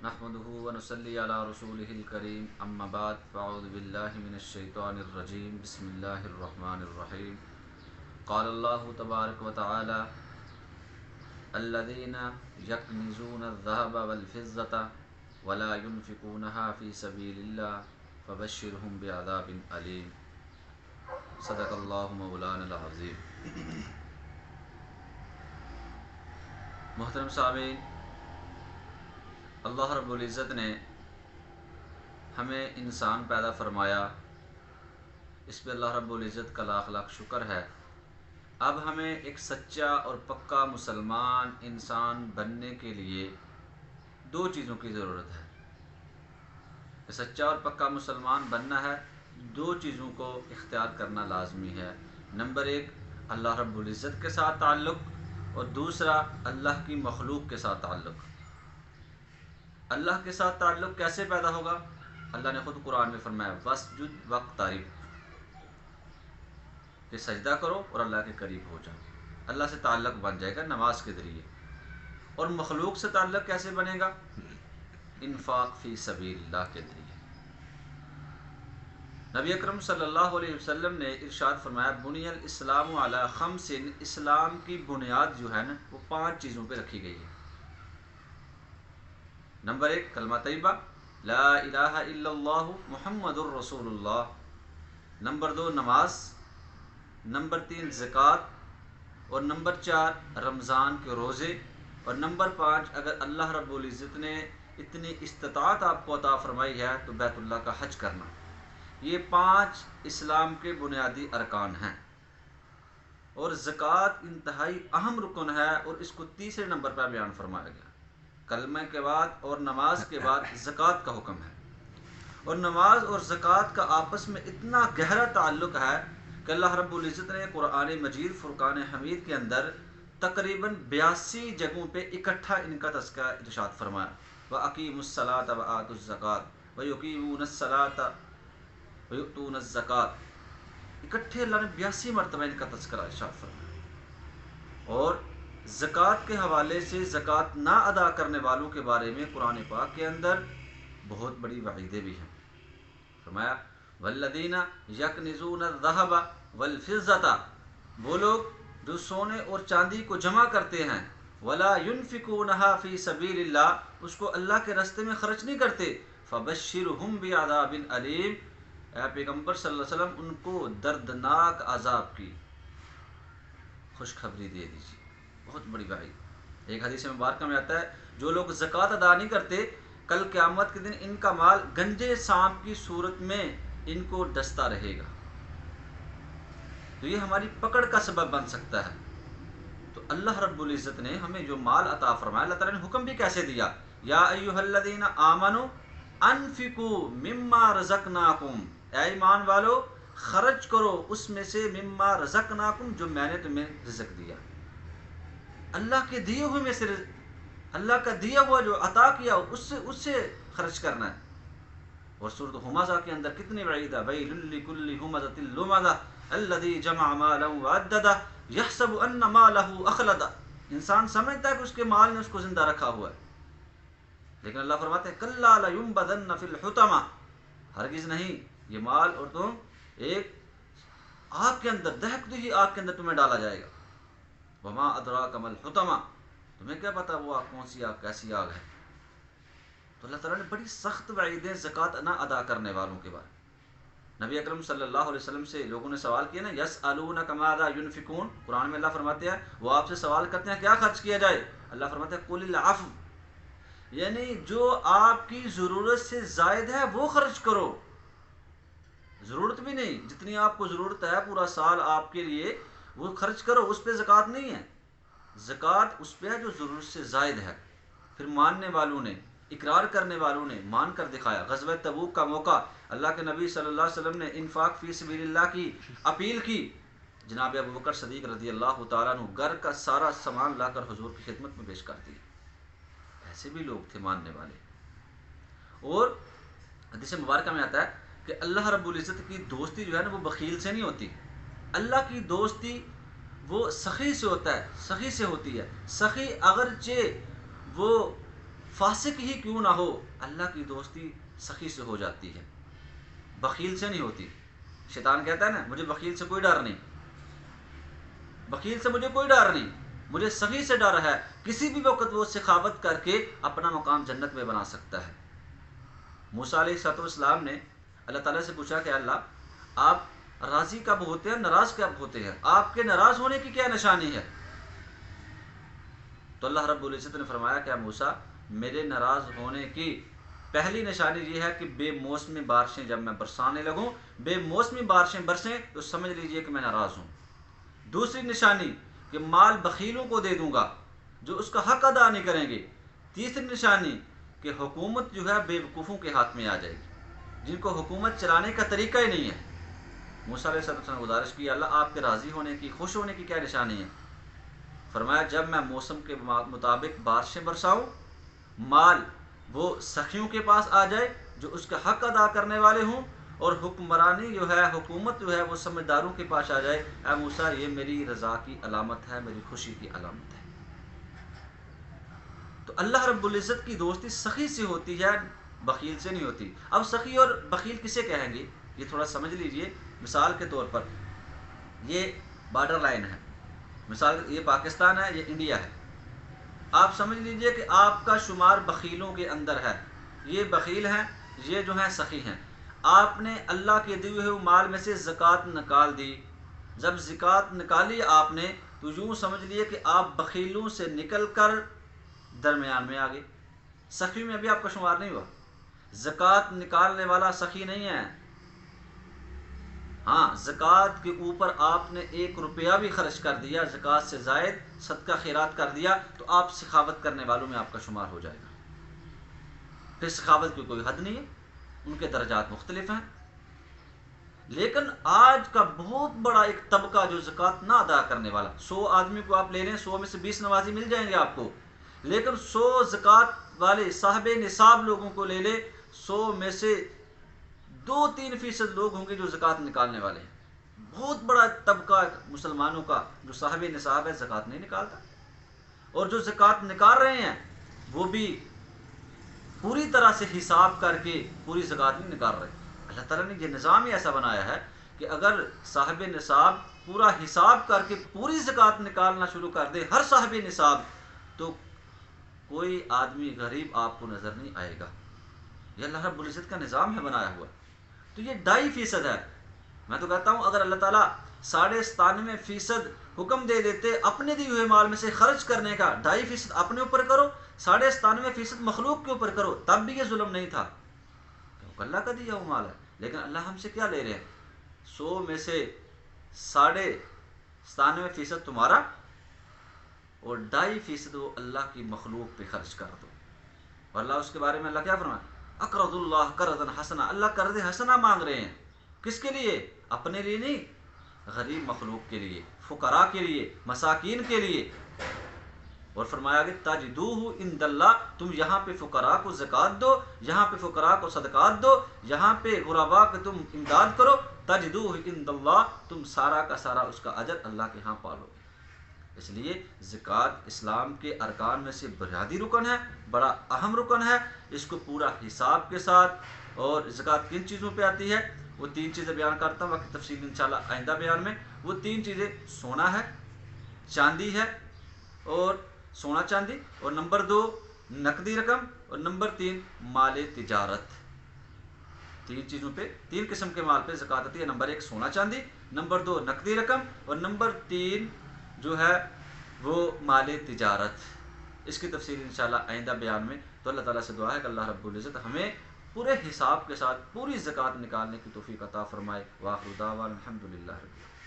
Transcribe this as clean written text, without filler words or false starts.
نحمده ونصلي على رسوله الكريم اما بعد فاعوذ بالله من الشيطان الرجيم بسم الله الرحمن الرحيم قال الله تبارك وتعالى الذين يكنزون الذهب والفضة ولا ينفقونها في سبيل الله فبشرهم بعذاب أليم صدق اللہ مولانا العظیم۔ محترم سامعین، اللہ رب العزت نے ہمیں انسان پیدا فرمایا، اس پہ اللہ رب العزت کا لاکھ لاکھ شکر ہے۔ اب ہمیں ایک سچا اور پکا مسلمان انسان بننے کے لیے دو چیزوں کی ضرورت ہے۔ کہ سچا اور پکا مسلمان بننا ہے، دو چیزوں کو اختیار کرنا لازمی ہے۔ نمبر ایک، اللہ رب العزت کے ساتھ تعلق، اور دوسرا اللہ کی مخلوق کے ساتھ تعلق۔ اللہ کے ساتھ تعلق کیسے پیدا ہوگا؟ اللہ نے خود قرآن میں فرمایا وَاسْجُدْ وَاقْتَرِب، کہ سجدہ کرو اور اللہ کے قریب ہو جاؤ۔ اللہ سے تعلق بن جائے گا نماز کے ذریعے۔ اور مخلوق سے تعلق کیسے بنے گا؟ انفاق فی سبیل اللہ کے ذریعے۔ نبی اکرم صلی اللہ علیہ وسلم نے ارشاد فرمایا بنی الاسلام علی خمس، اسلام کی بنیاد جو ہے نا وہ 5 چیزوں پہ رکھی گئی ہے۔ نمبر 1 کلمہ طیبہ لا الہ الا اللہ محمد الرسول اللہ۔ نمبر 2 نماز۔ نمبر 3 زکوٰۃ، اور نمبر 4 رمضان کے روزے، اور نمبر 5 اگر اللہ رب العزت نے اتنی استطاعت آپ کو عطا فرمائی ہے تو بیت اللہ کا حج کرنا۔ یہ 5 اسلام کے بنیادی ارکان ہیں، اور زکوٰۃ انتہائی اہم رکن ہے، اور اس کو تیسرے نمبر پر بیان فرمایا گیا۔ کلمہ کے بعد اور نماز کے بعد زکوٰۃ کا حکم ہے، اور نماز اور زکوٰۃ کا آپس میں اتنا گہرا تعلق ہے کہ اللہ رب العزت نے قرآن مجید فرقان حمید کے اندر تقریباً 82 جگہوں پہ اکٹھا ان کا تذکرہ ارشاد فرمایا وَأَقِيمُوا الصَّلَاةَ وَآتُوا الزَّكَاةَ وَيُقِيمُونَ الصَّلَاةَ وَيُؤْتُونَ الزَّكَاةَ۔ اکٹھے اللہ نے 82 مرتبہ ان کا تذکرہ ارشاد فرمایا۔ اور زکوٰۃ کے حوالے سے زکوٰۃ نہ ادا کرنے والوں کے بارے میں قرآن پاک کے اندر بہت بڑی وعیدیں بھی ہیں۔ فرمایا والذین یکنزون الذہب والفضة، وہ لوگ جو سونے اور چاندی کو جمع کرتے ہیں، ولا ينفقونها فی سبیل اللہ، اس کو اللہ کے راستے میں خرچ نہیں کرتے، فبشرہم بعذاب علیم، اے پیغمبر صلی اللہ علیہ وسلم ان کو دردناک عذاب کی خوشخبری دے دیجیے۔ بہت بڑی وعید۔ ایک حدیث مبارکہ میں آتا ہے جو لوگ زکوٰۃ ادا نہیں کرتے، کل قیامت کے دن ان کا مال گنجے سانپ کی صورت میں ان کو ڈستا رہے گا۔ تو یہ ہماری پکڑ کا سبب بن سکتا ہے۔ تو اللہ رب العزت نے ہمیں جو مال عطا فرمایا، اللہ تعالیٰ نے حکم بھی کیسے دیا؟ یا ایھا الذین آمنوا انفقوا مما رزقناکم، اے ایمان والو خرچ کرو اس میں سے مما رزقناکم، جو میں نے تمہیں رزق دیا۔ اللہ کے دیے ہوئے میں سے، اللہ کا دیا ہوا جو عطا کیا اس سے خرچ کرنا ہے۔ اور سورۃ ہمزہ کے اندر کتنی وعید ہے، ویل لکل ہمزۃ لمزہ الذی جمع مالا وعددہ یحسب ان مالہ اخلدہ۔ انسان سمجھتا ہے کہ اس کے مال نے اس کو زندہ رکھا ہوا ہے، لیکن اللہ فرماتے ہیں کلا لینبذن فی الحطمہ، ہرگز نہیں، یہ مال اور تم ایک آگ کے اندر، دہکتی ہوئی آگ کے اندر تمہیں ڈالا جائے گا۔ وما ادراک ما الحطمہ، تمہیں کیا پتا وہ آگ کون سی آگ، کیسی آگ ہے۔ تو اللہ تعالیٰ نے بڑی سخت وعیدیں زکوٰۃ نہ ادا کرنے والوں کے بارے۔ نبی اکرم صلی اللہ علیہ وسلم سے لوگوں نے سوال کیا نا، یسألونک ماذا ینفقون، قرآن میں اللہ فرماتے ہیں وہ آپ سے سوال کرتے ہیں کیا خرچ کیا جائے، اللہ فرماتے ہیں قل العفو، یعنی جو آپ کی ضرورت سے زائد ہے وہ خرچ کرو۔ ضرورت بھی نہیں، جتنی آپ کو ضرورت ہے پورا سال آپ کے لیے وہ خرچ کرو، اس پہ زکوٰۃ نہیں ہے۔ زکوٰۃ اس پہ ہے جو ضرورت سے زائد ہے۔ پھر ماننے والوں نے، اقرار کرنے والوں نے مان کر دکھایا۔ غزوہ تبوک کا موقع، اللہ کے نبی صلی اللہ علیہ وسلم نے انفاق فی سبیل اللہ کی اپیل کی، جناب ابوبکر صدیق رضی اللہ تعالیٰ عنہ گھر کا سارا سامان لا کر حضور کی خدمت میں پیش کر دیا۔ ایسے بھی لوگ تھے ماننے والے۔ اور حدیث مبارکہ میں آتا ہے کہ اللہ رب العزت کی دوستی جو ہے نا وہ بخیل سے نہیں ہوتی، اللہ کی دوستی وہ سخی سے ہوتا ہے، سخی سے ہوتی ہے۔ سخی اگرچہ وہ فاسق ہی کیوں نہ ہو، اللہ کی دوستی سخی سے ہو جاتی ہے، بخیل سے نہیں ہوتی۔ شیطان کہتا ہے نا مجھے بخیل سے کوئی ڈر نہیں، بخیل سے مجھے کوئی ڈر نہیں، مجھے سخی سے ڈر ہے، کسی بھی وقت وہ سخاوت کر کے اپنا مقام جنت میں بنا سکتا ہے۔ موسیٰ علیہ السلام نے اللہ تعالیٰ سے پوچھا کہ اللہ آپ راضی کب ہوتے ہیں، ناراض کب ہوتے ہیں، آپ کے ناراض ہونے کی کیا نشانی ہے؟ تو اللہ رب العزت نے فرمایا کہ موسیٰ میرے ناراض ہونے کی پہلی نشانی یہ ہے کہ بے موسمی بارشیں جب میں برسانے لگوں، بے موسمی بارشیں برسیں تو سمجھ لیجئے کہ میں ناراض ہوں۔ دوسری نشانی کہ مال بخیلوں کو دے دوں گا جو اس کا حق ادا نہیں کریں گے۔ تیسری نشانی کہ حکومت جو ہے بے وقوفوں کے ہاتھ میں آ جائے گی، جن کو حکومت چلانے کا طریقہ ہی نہیں ہے۔ موسیٰ علیہ السلام نے گزارش کی اللہ آپ کے راضی ہونے کی، خوش ہونے کی کیا نشانی ہے؟ فرمایا جب میں موسم کے مطابق بارشیں برساؤں، مال وہ سخیوں کے پاس آ جائے جو اس کا حق ادا کرنے والے ہوں، اور حکمرانی جو ہے، حکومت جو ہے وہ سمجھداروں کے پاس آ جائے۔ اے موسیٰ یہ میری رضا کی علامت ہے، میری خوشی کی علامت ہے۔ تو اللہ رب العزت کی دوستی سخی سے ہوتی ہے، بخیل سے نہیں ہوتی۔ اب سخی اور بخیل کسے کہیں گے یہ تھوڑا سمجھ لیجئے۔ مثال کے طور پر یہ بارڈر لائن ہے، مثال یہ پاکستان ہے، یہ انڈیا ہے، آپ سمجھ لیجئے کہ آپ کا شمار بخیلوں کے اندر ہے، یہ بخیل ہیں، یہ جو ہیں سخی ہیں۔ آپ نے اللہ کے دیے ہوئے مال میں سے زکوٰۃ نکال دی، جب زکوٰۃ نکالی آپ نے تو یوں سمجھ لیے کہ آپ بخیلوں سے نکل کر درمیان میں آ گئے، سخی میں ابھی آپ کا شمار نہیں ہوا۔ زکوٰۃ نکالنے والا سخی نہیں ہے، ہاں زکوٰۃ کے اوپر آپ نے 1 روپیہ بھی خرچ کر دیا، زکوٰۃ سے زائد صدقہ خیرات کر دیا تو آپ سخاوت کرنے والوں میں آپ کا شمار ہو جائے گا۔ پھر سخاوت کی کوئی حد نہیں ہے، ان کے درجات مختلف ہیں۔ لیکن آج کا بہت بڑا ایک طبقہ جو زکوٰۃ نہ ادا کرنے والا، 100 آدمی کو آپ لے لیں، 100 میں سے 20 نمازی مل جائیں گے آپ کو، لیکن 100 زکوٰۃ والے صاحب نصاب لوگوں کو لے لے، 100 میں سے 2-3% لوگ ہوں گے جو زکوٰۃ نکالنے والے ہیں۔ بہت بڑا طبقہ مسلمانوں کا جو صاحب نصاب ہے زکوٰۃ نہیں نکالتا، اور جو زکوٰۃ نکال رہے ہیں وہ بھی پوری طرح سے حساب کر کے پوری زکوٰۃ نہیں نکال رہے۔ اللہ تعالیٰ نے یہ نظام ہی ایسا بنایا ہے کہ اگر صاحب نصاب پورا حساب کر کے پوری زکوٰۃ نکالنا شروع کر دے، ہر صاحب نصاب، تو کوئی آدمی غریب آپ کو نظر نہیں آئے گا۔ یہ اللہ رب العزت کا نظام ہے بنایا ہوا۔ تو یہ 2.5% ہے۔ میں تو کہتا ہوں اگر اللہ تعالیٰ 97.5% حکم دے دیتے اپنے دیے ہوئے مال میں سے خرچ کرنے کا، 2.5% اپنے اوپر کرو، 97.5% مخلوق کے اوپر کرو، تب بھی یہ ظلم نہیں تھا، کیونکہ اللہ کا دیا ہوا مال ہے۔ لیکن اللہ ہم سے کیا لے رہے ہیں؟ 100 میں سے 97.5% تمہارا اور 2.5% وہ اللہ کی مخلوق پہ خرچ کر دو۔ اور اللہ اس کے بارے میں اللہ کیا فرمایا؟ اقرض اللہ قرضا حسنا، اللہ قرض حسنا مانگ رہے ہیں، کس کے لیے؟ اپنے لیے نہیں، غریب مخلوق کے لیے، فقراء کے لیے، مساکین کے لیے۔ اور فرمایا کہ تجدوہ عند اللہ، تم یہاں پہ فقراء کو زکوٰۃ دو، یہاں پہ فقراء کو صدقات دو، یہاں پہ غرباء کو تم امداد کرو، تجدوہ عند اللہ، تم سارا کا سارا اس کا اجر اللہ کے ہاں پالو گے۔ اس لیے زکوٰۃ اسلام کے ارکان میں سے بنیادی رکن ہے، بڑا اہم رکن ہے، اس کو پورا حساب کے ساتھ۔ اور زکوٰۃ کن چیزوں پہ آتی ہے وہ 3 چیزیں بیان کرتا ہوں، باقی تفصیل انشاءاللہ آئندہ بیان میں۔ وہ 3 چیزیں سونا ہے، چاندی ہے، اور سونا چاندی، اور نمبر 2 نقدی رقم، اور نمبر 3 مال تجارت۔ 3 چیزوں پہ، 3 قسم کے مال پہ زکوٰۃ آتی ہے۔ نمبر 1 سونا چاندی، نمبر 2 نقدی رقم، اور نمبر 3 جو ہے وہ مال تجارت۔ اس کی تفصیل انشاءاللہ آئندہ بیان میں۔ تو اللہ تعالیٰ سے دعا ہے کہ اللہ رب العزت ہمیں پورے حساب کے ساتھ پوری زکوٰۃ نکالنے کی توفیق عطا فرمائے۔ وآخر دعوانا الحمدللہ رب العالمین۔